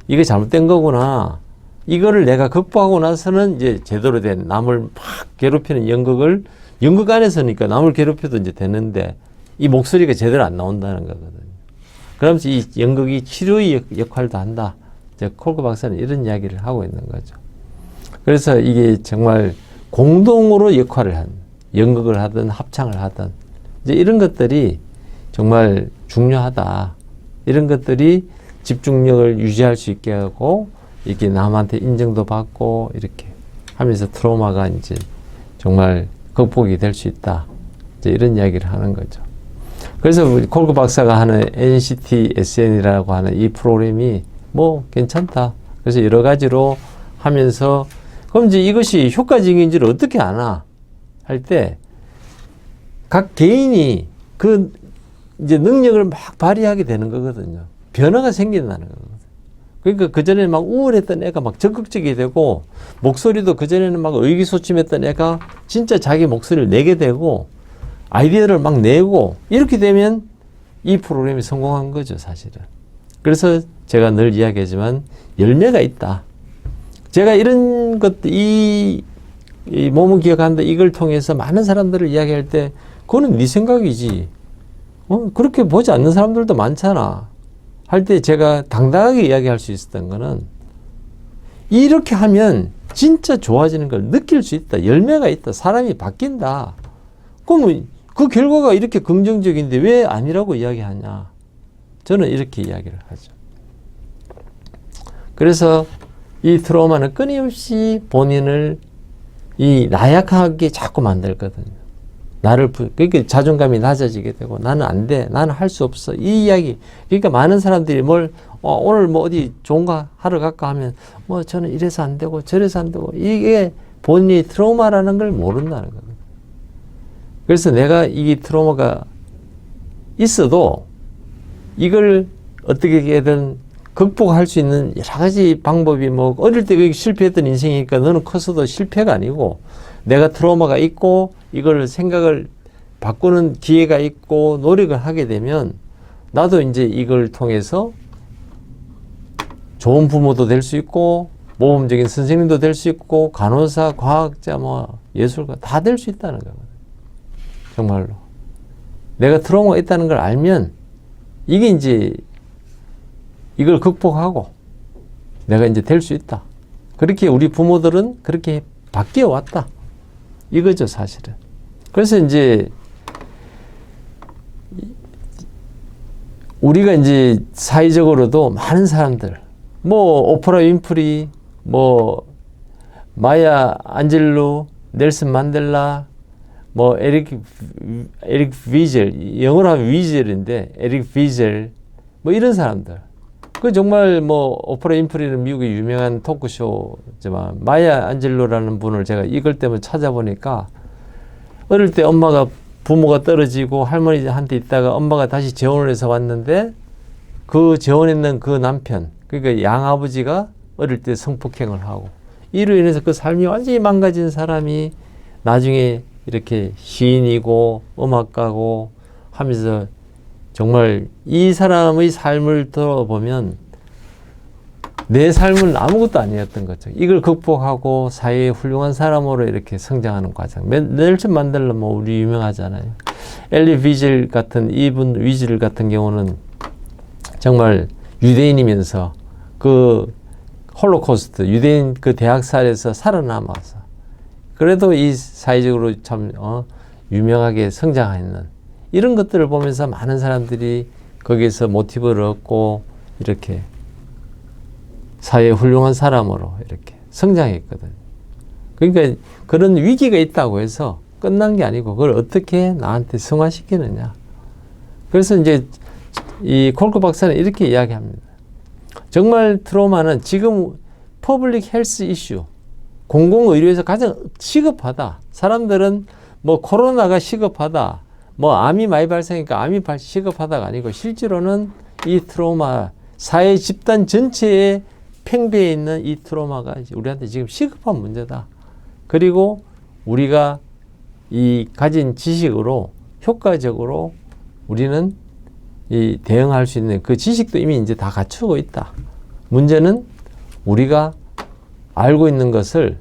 이게 잘못된 거구나, 이거를 내가 극복하고 나서는 이제 제대로 된 남을 막 괴롭히는 연극 안에서니까 남을 괴롭혀도 이제 되는데, 이 목소리가 제대로 안 나온다는 거거든요. 그러면서 이 연극이 치료의 역할도 한다. 이제 콜크 박사는 이런 이야기를 하고 있는 거죠. 그래서 이게 정말 공동으로 역할을 한, 연극을 하든 합창을 하든 이제 이런 것들이 정말 중요하다. 이런 것들이 집중력을 유지할 수 있게 하고, 이렇게 남한테 인정도 받고 이렇게 하면서 트라우마가 이제 정말 극복이 될 수 있다. 이제 이런 이야기를 하는 거죠. 그래서 콜크 박사가 하는 NCT SN이라고 하는 이 프로그램이 뭐 괜찮다. 그래서 여러 가지로 하면서, 그럼 이제 이것이 효과적인지를 어떻게 아나 할 때, 각 개인이 그 이제 능력을 막 발휘하게 되는 거거든요. 변화가 생긴다는 거거든요. 그러니까 그전에 막 우울했던 애가 막 적극적이 되고, 목소리도 그전에는 막 의기소침했던 애가 진짜 자기 목소리를 내게 되고, 아이디어를 막 내고, 이렇게 되면 이 프로그램이 성공한 거죠, 사실은. 그래서 제가 늘 이야기하지만 열매가 있다. 제가 이런 것들, 이 몸은 기억한다, 이걸 통해서 많은 사람들을 이야기할 때, 그거는 네 생각이지. 그렇게 보지 않는 사람들도 많잖아. 할 때 제가 당당하게 이야기할 수 있었던 거는, 이렇게 하면 진짜 좋아지는 걸 느낄 수 있다. 열매가 있다. 사람이 바뀐다. 그럼 그 결과가 이렇게 긍정적인데 왜 아니라고 이야기하냐. 저는 이렇게 이야기를 하죠. 그래서 이 트라우마는 끊임없이 본인을 이 나약하게 자꾸 만들거든요. 그러니까 자존감이 낮아지게 되고, 나는 안 돼, 나는 할 수 없어, 이 이야기. 그러니까 많은 사람들이 오늘 뭐 어디 좋은가 하러 갈까 하면, 저는 이래서 안 되고 저래서 안 되고, 이게 본인이 트라우마라는 걸 모른다는 거거든요. 그래서 내가 이 트라우마가 있어도 이걸 어떻게든 극복할 수 있는 여러 가지 방법이 어릴 때 실패했던 인생이니까 너는 커서도 실패가 아니고, 내가 트라우마가 있고 이걸 생각을 바꾸는 기회가 있고 노력을 하게 되면 나도 이제 이걸 통해서 좋은 부모도 될 수 있고 모범적인 선생님도 될 수 있고 간호사, 과학자, 예술가 다 될 수 있다는 거거든요. 정말로. 내가 트라우마가 있다는 걸 알면 이게 이제 이걸 극복하고 내가 이제 될 수 있다. 그렇게 우리 부모들은 그렇게 바뀌어 왔다. 이거죠, 사실은. 그래서 이제 우리가 이제 사회적으로도 많은 사람들, 오프라 윈프리, 마야 안젤로, 넬슨 만델라, 에릭 비젤, 영어로 하면 위젤인데, 에릭 비젤, 이런 사람들. 그 정말 오프라 윈프리는 미국의 유명한 토크쇼지만, 마야 안젤로라는 분을 제가 이걸 때문에 찾아보니까, 어릴 때 부모가 떨어지고 할머니한테 있다가 엄마가 다시 재혼을 해서 왔는데, 그 재혼했는 그 남편, 그러니까 양아버지가 어릴 때 성폭행을 하고, 이로 인해서 그 삶이 완전히 망가진 사람이 나중에 이렇게 시인이고 음악가고 하면서, 정말 이 사람의 삶을 들어보면 내 삶은 아무것도 아니었던 거죠. 이걸 극복하고 사회의 훌륭한 사람으로 이렇게 성장하는 과정. 넬슨 만델라 우리 유명하잖아요. 엘리 위즐 같은 위즐 같은 경우는 정말 유대인이면서 그 홀로코스트, 유대인 그 대학살에서 살아남아서 그래도 이 사회적으로 참 유명하게 성장했는 이런 것들을 보면서 많은 사람들이 거기에서 모티브를 얻고 이렇게 사회의 훌륭한 사람으로 이렇게 성장했거든요. 그러니까 그런 위기가 있다고 해서 끝난 게 아니고 그걸 어떻게 나한테 승화시키느냐. 그래서 이제 이 콜크 박사는 이렇게 이야기합니다. 정말 트라우마는 지금 퍼블릭 헬스 이슈, 공공의료에서 가장 시급하다. 사람들은 코로나가 시급하다. 암이 많이 발생하니까 암이 시급하다가 아니고 실제로는 이 트라우마, 사회 집단 전체에 팽배해 있는 이 트라우마가 우리한테 지금 시급한 문제다. 그리고 우리가 이 가진 지식으로 효과적으로 우리는 이 대응할 수 있는 그 지식도 이미 이제 다 갖추고 있다. 문제는 우리가 알고 있는 것을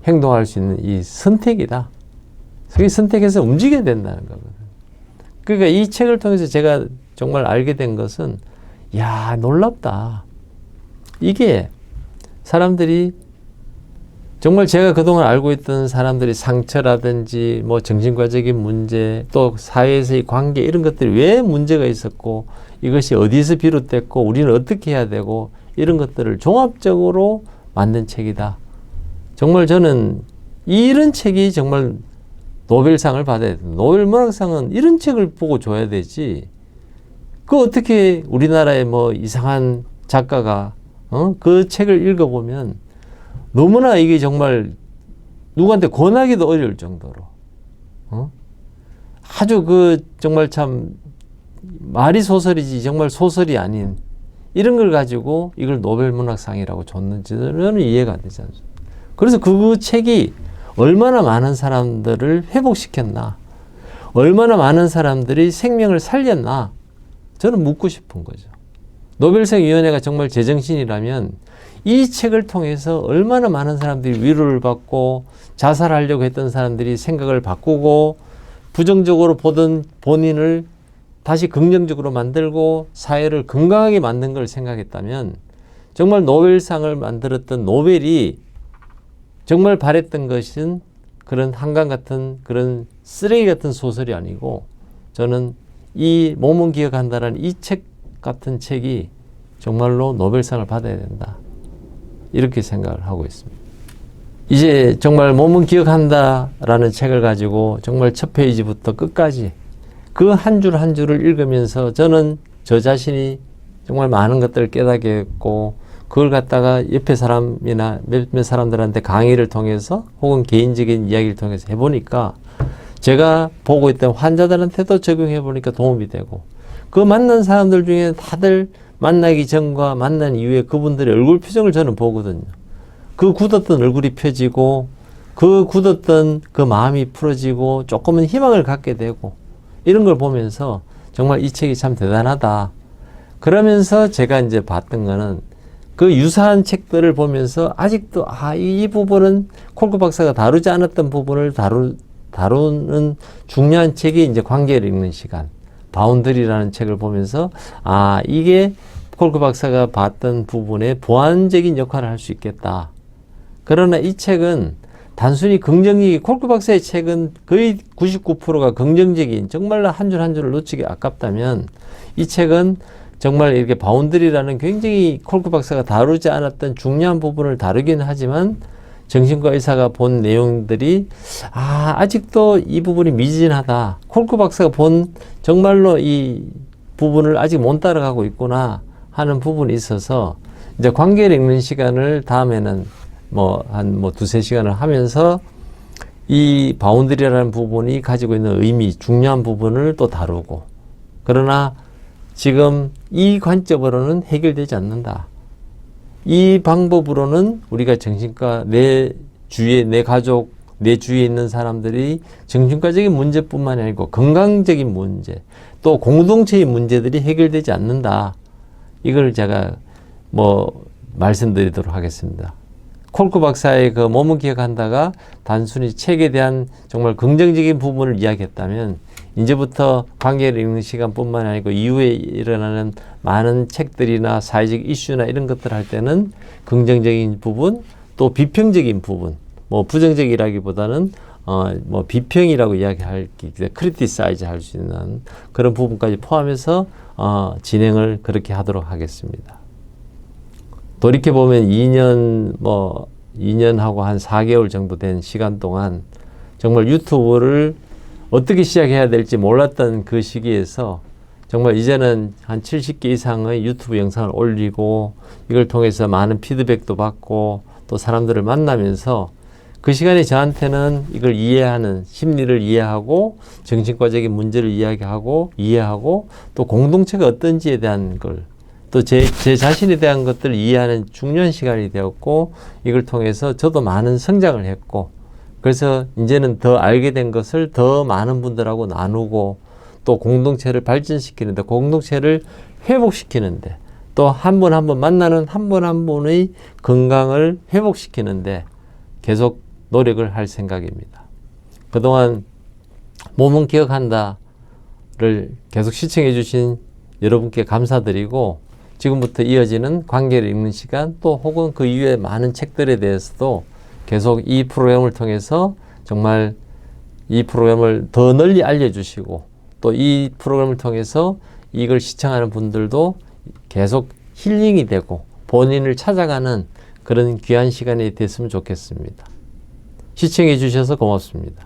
행동할 수 있는 이 선택이다. 그 선택해서 움직여야 된다는 거거든. 그러니까 이 책을 통해서 제가 정말 알게 된 것은, 야, 놀랍다. 이게 사람들이 정말 제가 그동안 알고 있던 사람들이 상처라든지 정신과적인 문제, 또 사회에서의 관계 이런 것들이 왜 문제가 있었고 이것이 어디서 비롯됐고 우리는 어떻게 해야 되고 이런 것들을 종합적으로 만든 책이다. 정말 저는 이런 책이 정말 노벨상을 받아야 돼. 노벨 문학상은 이런 책을 보고 줘야 되지. 어떻게 우리나라의 이상한 작가가 그 책을 읽어보면 너무나 이게 정말 누구한테 권하기도 어려울 정도로 아주 정말 참 말이 소설이지 정말 소설이 아닌 이런 걸 가지고 이걸 노벨 문학상이라고 줬는지는 이해가 안 되지 않습니까? 그래서 그 책이 얼마나 많은 사람들을 회복시켰나, 얼마나 많은 사람들이 생명을 살렸나, 저는 묻고 싶은 거죠. 노벨상 위원회가 정말 제정신이라면 이 책을 통해서 얼마나 많은 사람들이 위로를 받고 자살하려고 했던 사람들이 생각을 바꾸고 부정적으로 보던 본인을 다시 긍정적으로 만들고 사회를 건강하게 만든 걸 생각했다면 정말 노벨상을 만들었던 노벨이 정말 바랬던 것은 그런 한강 같은 그런 쓰레기 같은 소설이 아니고, 저는 이 몸은 기억한다라는 이 책 같은 책이 정말로 노벨상을 받아야 된다. 이렇게 생각을 하고 있습니다. 이제 정말 몸은 기억한다라는 책을 가지고 정말 첫 페이지부터 끝까지 그 한 줄 한 줄을 읽으면서 저는 저 자신이 정말 많은 것들을 깨닫겠고, 그걸 갖다가 옆에 사람이나 몇몇 사람들한테 강의를 통해서 혹은 개인적인 이야기를 통해서 해보니까 제가 보고 있던 환자들한테도 적용해 보니까 도움이 되고, 그 만난 사람들 중에 다들 만나기 전과 만난 이후에 그분들의 얼굴 표정을 저는 보거든요. 그 굳었던 얼굴이 펴지고, 그 굳었던 그 마음이 풀어지고, 조금은 희망을 갖게 되고, 이런 걸 보면서 정말 이 책이 참 대단하다. 그러면서 제가 이제 봤던 거는 그 유사한 책들을 보면서 아직도 이 부분은 콜크 박사가 다루지 않았던 부분을 다루는 중요한 책이 이제 관계를 읽는 시간, 바운더리라는 책을 보면서 이게 콜크 박사가 봤던 부분에 보완적인 역할을 할 수 있겠다. 그러나 이 책은 단순히 긍정적인, 콜크 박사의 책은 거의 99%가 긍정적인, 정말로 한 줄 한 줄을 놓치기 아깝다면 이 책은 정말 이렇게 바운더리라는 굉장히 콜크 박사가 다루지 않았던 중요한 부분을 다루긴 하지만 정신과 의사가 본 내용들이 아직도 이 부분이 미진하다. 콜크 박사가 본 정말로 이 부분을 아직 못 따라가고 있구나 하는 부분이 있어서 이제 관계를 읽는 시간을 다음에는 한 두세 시간을 하면서 이 바운더리라는 부분이 가지고 있는 의미, 중요한 부분을 또 다루고, 그러나 지금 이 관점으로는 해결되지 않는다. 이 방법으로는 우리가 정신과 내 주위에, 내 가족, 내 주위에 있는 사람들이 정신과적인 문제뿐만 아니고 건강적인 문제, 또 공동체의 문제들이 해결되지 않는다. 이걸 제가 말씀드리도록 하겠습니다. 콜크 박사의 그 몸은 기억한다가 단순히 책에 대한 정말 긍정적인 부분을 이야기했다면, 이제부터 관계를 읽는 시간뿐만 아니고 이후에 일어나는 많은 책들이나 사회적 이슈나 이런 것들 할 때는 긍정적인 부분, 또 비평적인 부분, 부정적이라기보다는 비평이라고 이야기할 크리티사이즈 할 수 있는 그런 부분까지 포함해서 진행을 그렇게 하도록 하겠습니다. 돌이켜보면 2년하고 한 4개월 정도 된 시간 동안 정말 유튜브를 어떻게 시작해야 될지 몰랐던 그 시기에서 정말 이제는 한 70개 이상의 유튜브 영상을 올리고, 이걸 통해서 많은 피드백도 받고 또 사람들을 만나면서 그 시간이 저한테는 이걸 이해하는, 심리를 이해하고 정신과적인 문제를 이해하고 또 공동체가 어떤지에 대한 걸, 또 제 자신에 대한 것들을 이해하는 중요한 시간이 되었고, 이걸 통해서 저도 많은 성장을 했고, 그래서 이제는 더 알게 된 것을 더 많은 분들하고 나누고, 또 공동체를 발전시키는데, 공동체를 회복시키는데, 또 한 분 한 분 만나는 한 분 한 분의 건강을 회복시키는데 계속 노력을 할 생각입니다. 그동안 몸은 기억한다를 계속 시청해 주신 여러분께 감사드리고, 지금부터 이어지는 관계를 읽는 시간, 또 혹은 그 이후에 많은 책들에 대해서도 계속 이 프로그램을 통해서 정말 이 프로그램을 더 널리 알려주시고, 또 이 프로그램을 통해서 이걸 시청하는 분들도 계속 힐링이 되고 본인을 찾아가는 그런 귀한 시간이 됐으면 좋겠습니다. 시청해 주셔서 고맙습니다.